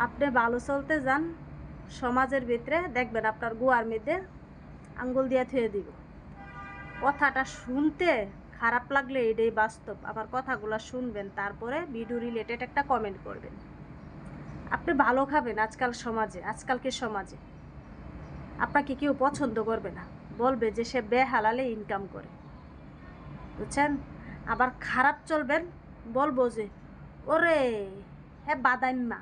আপনি ভালো চলতে যান সমাজের ভিতরে, দেখবেন আপনার গুয়ার মধ্যে আঙ্গুল দিয়ে থুয়ে দিব। কথাটা শুনতে খারাপ লাগলে এটাই বাস্তব। আমার কথাগুলো শুনবেন, তারপরে ভিডিও রিলেটেড একটা কমেন্ট করবেন। আপনি ভালো খাবেন, আজকালকে সমাজে আপনাকে কেউ পছন্দ করবে না, বলবে যে সে বেহালালে ইনকাম করে, বুঝছেন। আবার খারাপ চলবেন, বলবো যে ওরে হ্যাঁ বাদাইম্মা,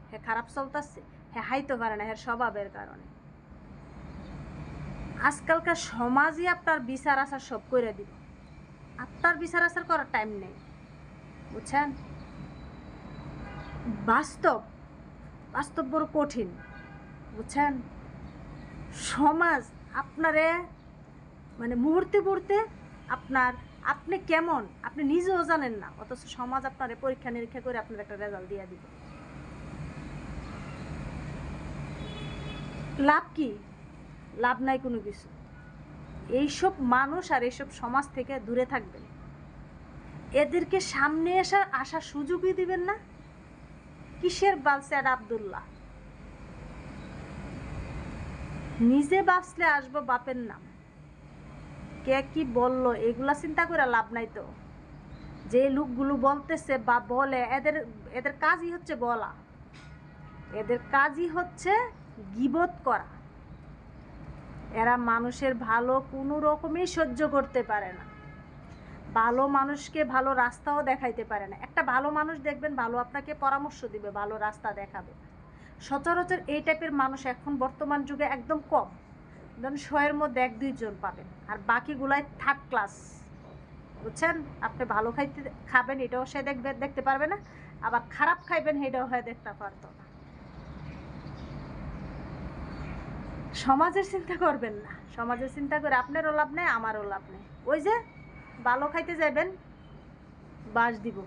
হ্যাঁ খারাপ চলতেছে, হ্যাঁ হাইতে পারে না, হ্যাঁ স্বভাবের কারণে। আজকালকার সমাজই আপনার বিচার আচার সব করে দিব। আপনার বিচার আচার করার টাইম নেই, বুঝছেন। বাস্তব বাস্তব বড় কঠিন, বুঝছেন। সমাজ আপনারে মানে মুহূর্তে মুহূর্তে আপনি কেমন আপনি নিজেও জানেন না, অথচ সমাজ আপনারে পরীক্ষা নিরীক্ষা করে আপনার একটা রেজাল্ট দিয়ে দিবে। লাভ কি? লাভ নাই কোনো কিছু। এইসব মানুষ আর এইসব সমাজ থেকে দূরে থাকবেন। এদেরকে সামনে আসার সুযোগই দিবেন না। কিসের বালস্যাড আব্দুল্লাহ, নিজে বাঁচলে আসবো বাপের নাম। কে কি বললো এগুলা চিন্তা করে লাভ নাই তো। যে লোকগুলো বলতেছে বা বলে, এদের কাজই হচ্ছে বলা, এদের কাজই হচ্ছে গীবত করা। এরা মানুষের ভালো কোনো রকমই সহ্য করতে পারে না, ভালো মানুষকে ভালো রাস্তাও দেখাইতে পারে না। একটা ভালো মানুষ দেখবেন ভালো আপনাকে পরামর্শ দিবে, ভালো রাস্তা দেখাবে। সচরাচর এই টাইপের মানুষ এখন বর্তমান যুগে একদম কম, ধরুন 100-এর মধ্যে 1-2 জন পাবেন, আর বাকিগুলাই থার্ড ক্লাস, বুঝছেন। আপনি ভালো খাবেন এটাও সে দেখতে পারবে না, আবার খারাপ খাইবেন এটাও হয় দেখতে পারতো না। সমাজের চিন্তা করবেন না, সমাজের চিন্তা করে আপনারও লাভ নেই, আমারও লাভ নেই। ওই যে ভালো খাইতে যাবেন বাস দিব,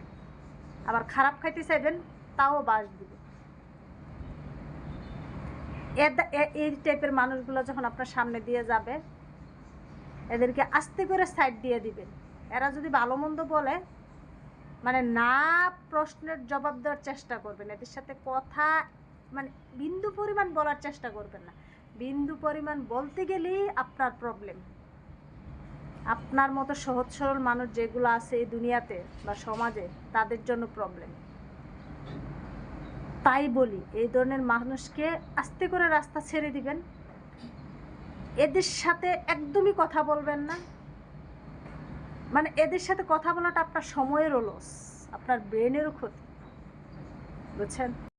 আবার খারাপ খাইতে চাইবেন তাও বাস দিব। এই টাইপের মানুষগুলো যখন আপনার সামনে দিয়ে যাবে, এদেরকে আস্তে করে সাইড দিয়ে দিবেন। এরা যদি ভালো মন্দ বলে, মানে না প্রশ্নের জবাব দেওয়ার চেষ্টা করবেন, এদের সাথে কথা মানে বিন্দু পরিমাণ বলার চেষ্টা করবেন না। বিন্দু পরিমাণ বলতে গেলেই আপনার প্রবলেম। আপনার মতো সহজ সরল মানুষ যেগুলো আছে এই দুনিয়াতে বা সমাজে, তাদের জন্য প্রবলেম। তাই বলি এই ধরনের মানুষকে আস্তে করে রাস্তা ছেড়ে দিবেন। এদের সাথে একদমই কথা বলবেন না। মানে এদের সাথে কথা বলাটা আপনার সময়েরও লস, আপনার ব্রেনেরও ক্ষতি, বুঝছেন।